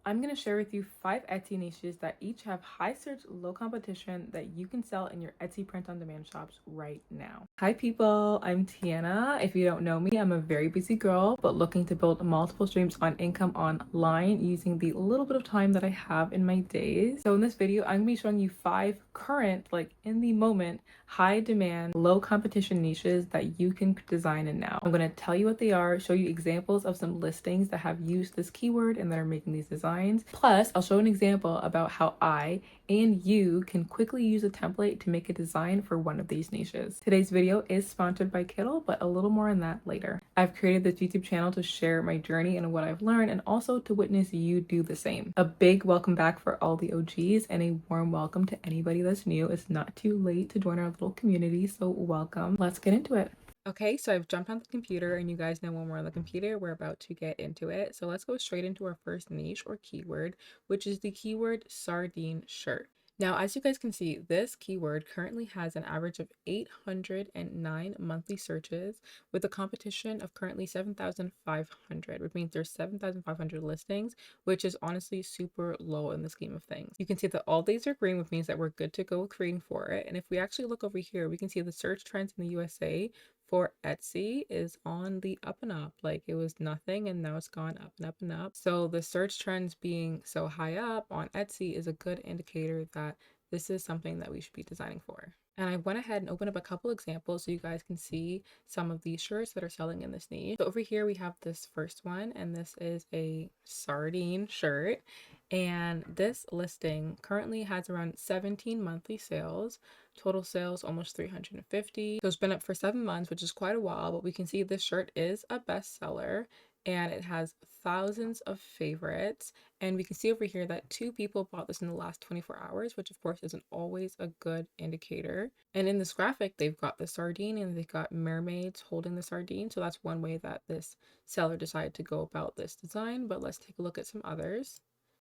I'm going to share with you 5 Etsy niches that each have high search, low competition that you can sell in your Etsy print on demand shops right now. Hi people, I'm Tianna. If you don't know me, I'm a very busy girl, but looking to build multiple streams on income online using the little bit of time that I have in my days. So in this video, I'm going to be showing you 5 current, like in the moment, high demand, low competition niches that you can design in now. I'm going to tell you what they are, show you examples of some listings that have used this keyword and that are making these designs. Plus, I'll show an example about how I and you can quickly use a template to make a design for one of these niches. Today's video is sponsored by Kittle, but a little more on that later. I've created this YouTube channel to share my journey and what I've learned, and also to witness you do the same. A big welcome back for all the OGs and a warm welcome to anybody that's new. It's not too late to join our little community, so welcome. Let's get into it. Okay, so I've jumped on the computer, and you guys know when we're on the computer, we're about to get into it. So let's go straight into our first niche or keyword, which is the keyword sardine shirt. Now, as you guys can see, this keyword currently has an average of 809 monthly searches with a competition of currently 7,500, which means there's 7,500 listings, which is honestly super low in the scheme of things. You can see that all these are green, which means that we're good to go with creating for it. And if we actually look over here, we can see the search trends in the USA for Etsy is on the up and up. Like it was nothing and now it's gone up and up and up. So the search trends being so high up on Etsy is a good indicator that this is something that we should be designing for. And I went ahead and opened up a couple examples so you guys can see some of these shirts that are selling in this niche. So over here we have this first one, and this is a sardine shirt. And this listing currently has around 17 monthly sales, total sales almost 350. So it's been up for 7 months, which is quite a while, but we can see this shirt is a bestseller and it has thousands of favorites. And we can see over here that 2 people bought this in the last 24 hours, which of course isn't always a good indicator. And in this graphic, they've got the sardine and they've got mermaids holding the sardine. So that's one way that this seller decided to go about this design, but let's take a look at some others.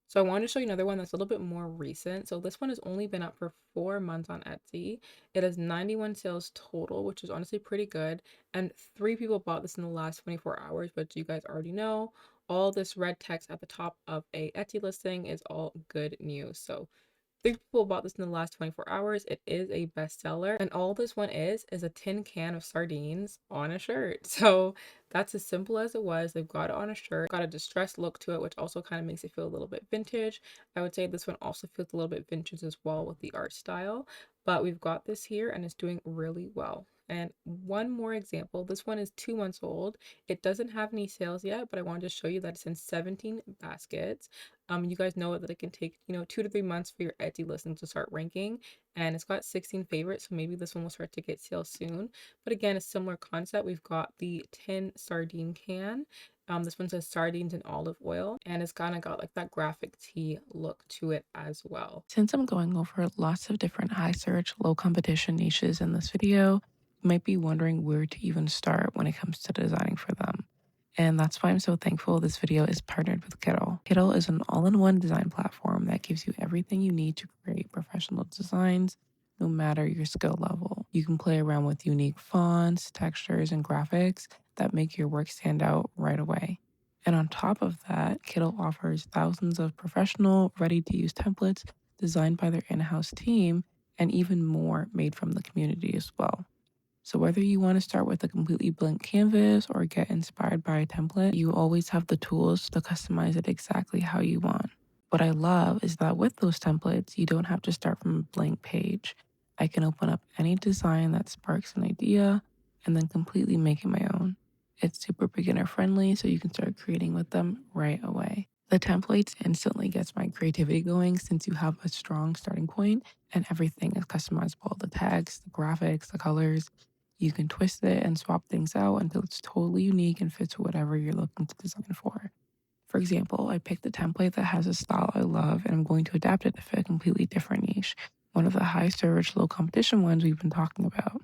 So I wanted to show you another one that's a little bit more recent. So this one has only been up for 4 months on Etsy. It has 91 sales total, which is honestly pretty good. And 3 people bought this in the last 24 hours, but you guys already know all this red text at the top of a Etsy listing is all good news. So 3 people bought this in the last 24 hours. It is a bestseller. And all this one is a tin can of sardines on a shirt. So that's as simple as it was. They've got it on a shirt, got a distressed look to it, which also kind of makes it feel a little bit vintage. I would say this one also feels a little bit vintage as well with the art style. But we've got this here and it's doing really well. And one more example, this one is 2 months old. It doesn't have any sales yet, but I wanted to show you that it's in 17 baskets. You guys know that it can take, 2 to 3 months for your Etsy listing to start ranking, and it's got 16 favorites, so maybe this one will start to get sales soon. But again, a similar concept. We've got the tin sardine can. This one says sardines in olive oil, and it's kind of got like that graphic tee look to it as well. Since I'm going over lots of different high search, low competition niches in this video, you might be wondering where to even start when it comes to designing for them. And that's why I'm so thankful this video is partnered with Kittle. Kittle is an all-in-one design platform that gives you everything you need to create professional designs, no matter your skill level. You can play around with unique fonts, textures, and graphics that make your work stand out right away. And on top of that, Kittle offers thousands of professional, ready-to-use templates designed by their in-house team, and even more made from the community as well. So whether you want to start with a completely blank canvas or get inspired by a template, you always have the tools to customize it exactly how you want. What I love is that with those templates, you don't have to start from a blank page. I can open up any design that sparks an idea and then completely make it my own. It's super beginner friendly, so you can start creating with them right away. The templates instantly gets my creativity going since you have a strong starting point and everything is customizable. The tags, the graphics, the colors. You can twist it and swap things out until it's totally unique and fits whatever you're looking to design for. For example, I picked a template that has a style I love and I'm going to adapt it to fit a completely different niche, one of the high search, low competition ones we've been talking about.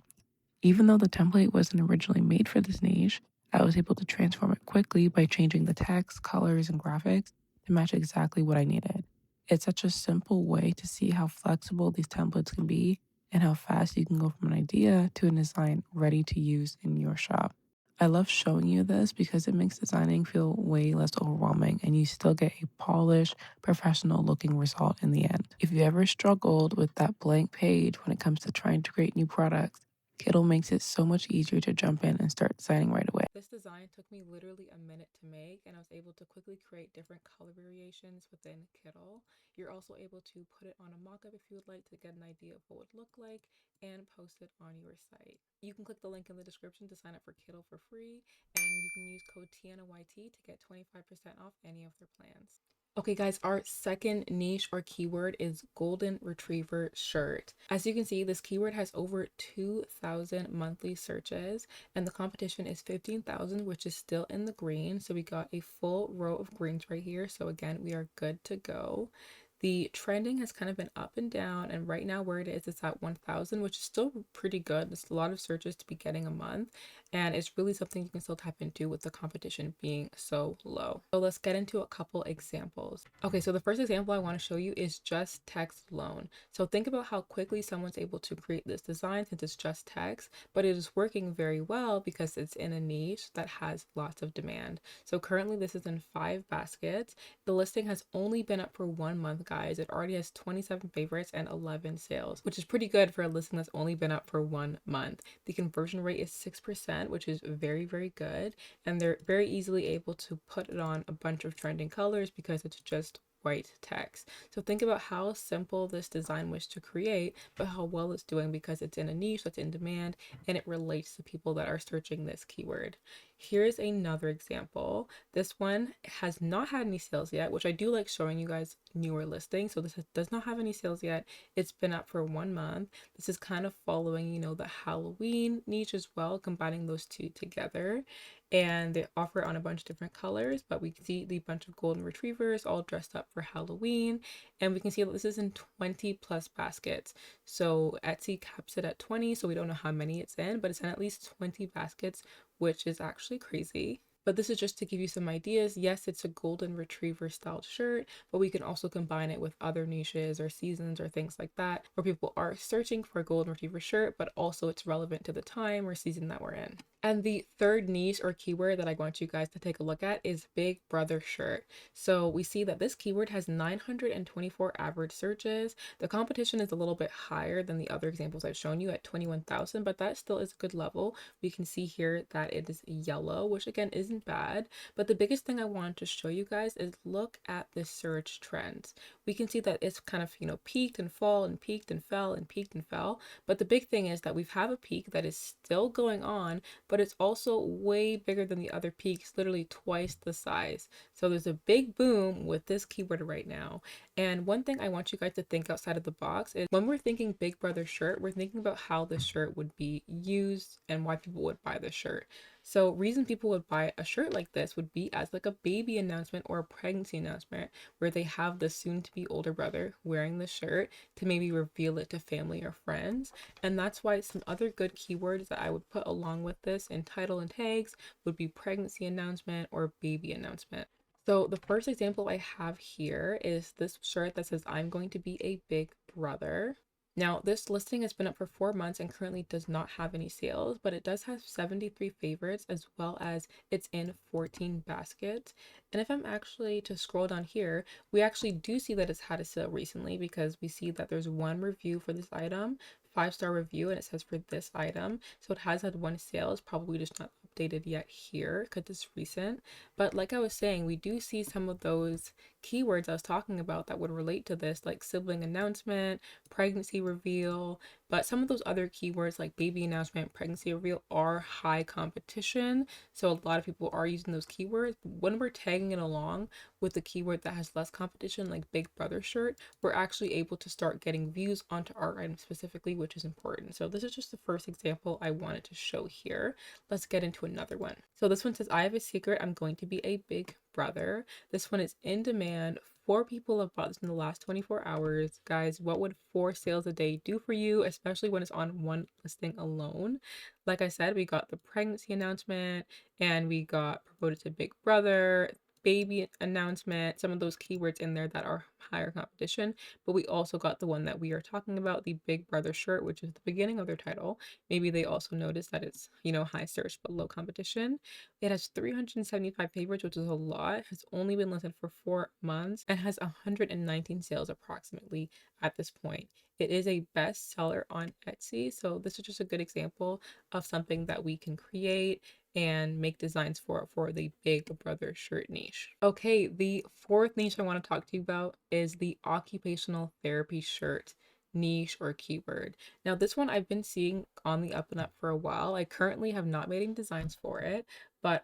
Even though the template wasn't originally made for this niche, I was able to transform it quickly by changing the text, colors, and graphics to match exactly what I needed. It's such a simple way to see how flexible these templates can be and how fast you can go from an idea to a design ready to use in your shop. I love showing you this because it makes designing feel way less overwhelming and you still get a polished, professional looking result in the end. If you ever struggled with that blank page when it comes to trying to create new products, Kittle makes it so much easier to jump in and start designing right away. This design took me literally a minute to make, and I was able to quickly create different color variations within Kittle. You're also able to put it on a mockup if you would like to get an idea of what it would look like and post it on your site. You can click the link in the description to sign up for Kittle for free, and you can use code TiannaYT to get 25% off any of their plans. Okay guys, our second niche or keyword is golden retriever shirt. As you can see, this keyword has over 2,000 monthly searches and the competition is 15,000, which is still in the green. So we got a full row of greens right here. So again, we are good to go. The trending has kind of been up and down, and right now where it is, it's at 1,000, which is still pretty good. It's a lot of searches to be getting a month, and it's really something you can still tap into with the competition being so low. So let's get into a couple examples. Okay, so the first example I want to show you is just text loan. So think about how quickly someone's able to create this design since it's just text, but it is working very well because it's in a niche that has lots of demand. So currently this is in 5 baskets. The listing has only been up for 1 month, guys. It already has 27 favorites and 11 sales, which is pretty good for a listing that's only been up for 1 month. The conversion rate is 6%, which is very, very good. And they're very easily able to put it on a bunch of trending colors because it's just white text. So think about how simple this design was to create, but how well it's doing because it's in a niche that's in demand and it relates to people that are searching this keyword. Here's another example. This one has not had any sales yet, which I do like showing you guys newer listings. So this does not have any sales yet. It's been up for 1 month. This is kind of following, the Halloween niche as well, combining those two together. And they offer it on a bunch of different colors, but we can see the bunch of golden retrievers all dressed up for Halloween. And we can see that this is in 20 plus baskets. So Etsy caps it at 20, so we don't know how many it's in, but it's in at least 20 baskets, which is actually crazy. But this is just to give you some ideas. Yes, it's a golden retriever styled shirt, but we can also combine it with other niches or seasons or things like that, where people are searching for a golden retriever shirt, but also it's relevant to the time or season that we're in. And the third niche or keyword that I want you guys to take a look at is Big Brother shirt. So we see that this keyword has 924 average searches. The competition is a little bit higher than the other examples I've shown you at 21,000, but that still is a good level. We can see here that it is yellow, which again isn't bad. But the biggest thing I want to show you guys is look at the search trends. We can see that it's kind of, peaked and fall and peaked and fell and peaked and fell. But the big thing is that we have a peak that is still going on, but it's also way bigger than the other peaks, literally twice the size. So there's a big boom with this keyword right now. And one thing I want you guys to think outside of the box is when we're thinking Big Brother shirt, we're thinking about how the shirt would be used and why people would buy the shirt. So reason people would buy a shirt like this would be as like a baby announcement or a pregnancy announcement where they have the soon to be older brother wearing the shirt to maybe reveal it to family or friends. And that's why some other good keywords that I would put along with this in title and tags would be pregnancy announcement or baby announcement. So the first example I have here is this shirt that says, "I'm going to be a big brother." Now, this listing has been up for 4 months and currently does not have any sales, but it does have 73 favorites as well as it's in 14 baskets. And if I'm actually to scroll down here, we actually do see that it's had a sale recently because we see that there's one review for this item, 5-star review, and it says for this item. So it has had one sale. It's probably just not updated yet here because it's recent. But like I was saying, we do see some of those keywords I was talking about that would relate to this, like sibling announcement, pregnancy reveal, but some of those other keywords like baby announcement, pregnancy reveal are high competition. So a lot of people are using those keywords. When we're tagging it along with the keyword that has less competition, like Big Brother shirt, we're actually able to start getting views onto our item specifically, which is important. So this is just the first example I wanted to show here. Let's get into another one. So this one says, "I have a secret. I'm going to be a big brother." This one is in demand. 4 people have bought this in the last 24 hours. Guys, what would 4 sales a day do for you, especially when it's on one listing alone? Like I said, we got the pregnancy announcement and we got promoted to big brother. baby announcement, some of those keywords in there that are higher competition. But we also got the one that we are talking about, the Big Brother shirt, which is the beginning of their title. Maybe they also noticed that it's, high search but low competition. It has 375 favorites, which is a lot, has only been listed for 4 months, and has 119 sales approximately at this point. It is a bestseller on Etsy, so this is just a good example of something that we can create and make designs for the Big Brother shirt niche. Okay, the fourth niche I want to talk to you about is the occupational therapy shirt niche or keyword. Now, this one I've been seeing on the up and up for a while. I currently have not made any designs for it, but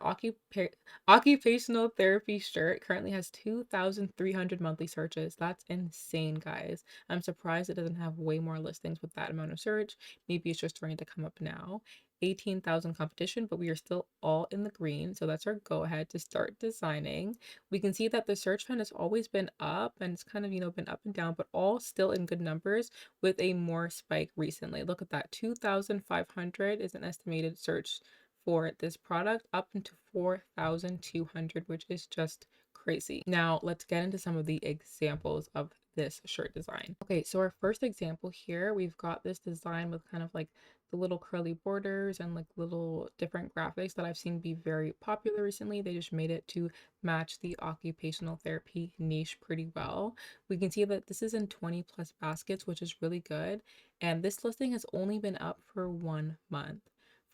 occupational therapy shirt currently has 2,300 monthly searches. That's insane, guys. I'm surprised it doesn't have way more listings with that amount of search. Maybe it's just starting to come up now. 18,000 competition, but we are still all in the green. So that's our go ahead to start designing. We can see that the search trend has always been up, and it's kind of, been up and down, but all still in good numbers with a more spike recently. Look at that. 2,500 is an estimated search for this product, up into 4,200, which is just crazy. Now let's get into some of the examples of this shirt design. Okay, so our first example here, we've got this design with kind of like the little curly borders and like little different graphics that I've seen be very popular recently. They just made it to match the occupational therapy niche pretty well. We can see that this is in 20 plus baskets, which is really good. And this listing has only been up for 1 month.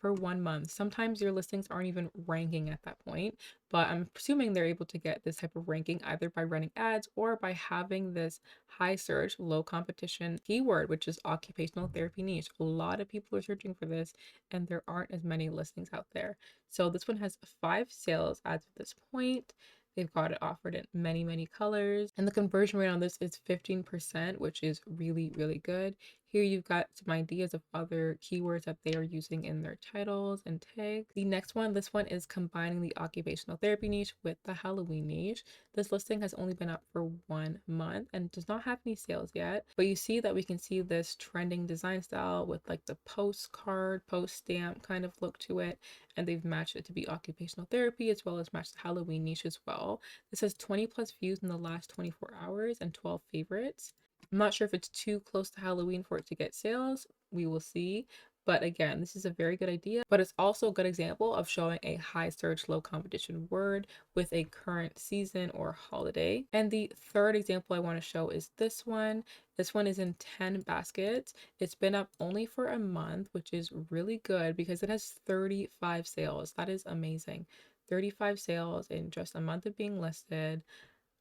For 1 month. Sometimes your listings aren't even ranking at that point, but I'm presuming they're able to get this type of ranking either by running ads or by having this high search, low competition keyword, which is occupational therapy niche. A lot of people are searching for this, and there aren't as many listings out there. So this one has 5 sales as of this point. They've got it offered in many, many colors. And the conversion rate on this is 15%, which is really, really good. Here you've got some ideas of other keywords that they are using in their titles and tags. The next one, this one is combining the occupational therapy niche with the Halloween niche. This listing has only been up for 1 month and does not have any sales yet, but you see that we can see this trending design style with like the postcard, post stamp kind of look to it, and they've matched it to be occupational therapy as well as match the Halloween niche as well. This has 20 plus views in the last 24 hours and 12 favorites. I'm not sure if it's too close to Halloween for it to get sales. We will see. But again, this is a very good idea, but it's also a good example of showing a high search, low competition word with a current season or holiday. And the third example I want to show is this one. This one is in 10 baskets. It's been up only for a month, which is really good because it has 35 sales. That is amazing. 35 sales in just a month of being listed.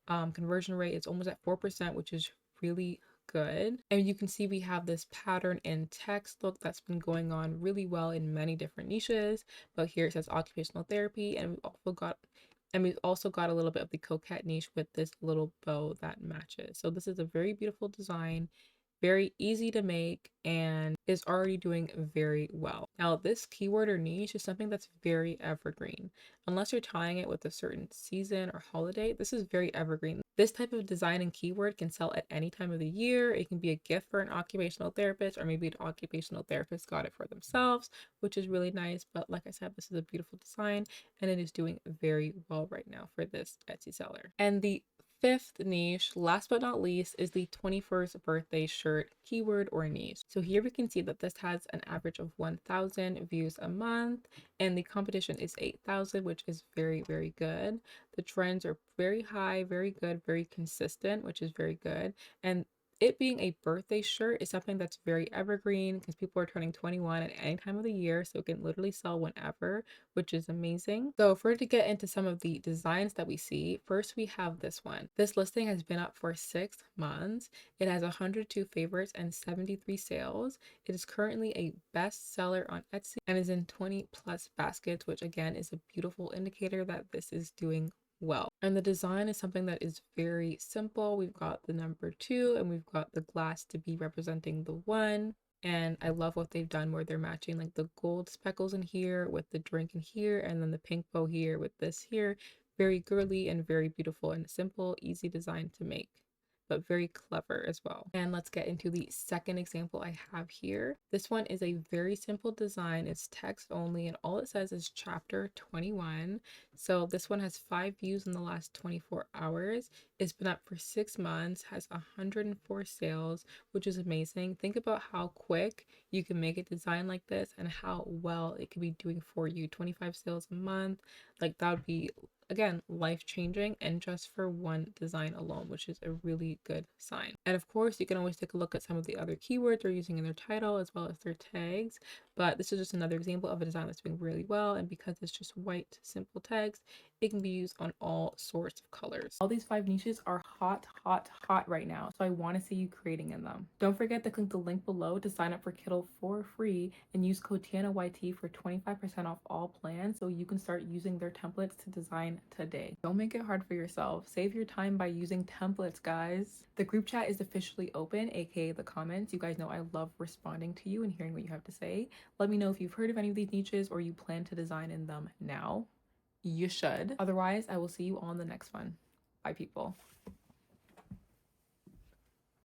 Conversion rate is almost at 4%, which is really good. And you can see we have this pattern in text look that's been going on really well in many different niches. But here it says occupational therapy, and we've also got a little bit of the coquette niche with this little bow that matches. So this is a very beautiful design, very easy to make, and is already doing very well. Now, this keyword or niche is something that's very evergreen. Unless you're tying it with a certain season or holiday, this is very evergreen. This type of design and keyword can sell at any time of the year. It can be a gift for an occupational therapist, or maybe an occupational therapist got it for themselves, which is really nice. But like I said, this is a beautiful design, and it is doing very well right now for this Etsy seller. And the fifth niche, last but not least, is the 21st birthday shirt keyword or niche. So here we can see that this has an average of 1,000 views a month, and the competition is 8,000, which is very, very good. The trends are very high, very good, very consistent, which is very good. And it being a birthday shirt is something that's very evergreen because people are turning 21 at any time of the year, so it can literally sell whenever, which is amazing. So for to get into some of the designs that we see, first we have this one. This listing has been up for 6 months. It has 102 favorites and 73 sales. It is currently a bestseller on Etsy and is in 20 plus baskets, which again is a beautiful indicator that this is doing well. And the design is something that is very simple. We've got the number 2 and we've got the glass to be representing the 1. And I love what they've done where they're matching like the gold speckles in here with the drink in here, and then the pink bow here with this here. Very girly and very beautiful and simple, easy design to make. but very clever as well. And let's get into the second example I have here. This one is a very simple design. It's text only, and all it says is chapter 21. So this one has 5 views in the last 24 hours. It's been up for 6 months, has 104 sales, which is amazing. Think about how quick you can make a design like this and how well it could be doing for you. 25 sales a month, like that would be, again, life-changing, and just for one design alone, which is a really good sign. And of course, you can always take a look at some of the other keywords they're using in their title as well as their tags, but this is just another example of a design that's doing really well. And because it's just white simple text, it can be used on all sorts of colors. All these 5 niches are hot right now, so I want to see you creating in them. Don't forget to click the link below to sign up for Kittle for free and use code TiannaYT for 25% off all plans so you can start using their templates to design today. Don't make it hard for yourself. Save your time by using templates, guys. The group chat is officially open, aka the comments. You guys know I love responding to you and hearing what you have to say. Let me know if you've heard of any of these niches or you plan to design in them now. You should. Otherwise, I will see you on the next one. Bye, people.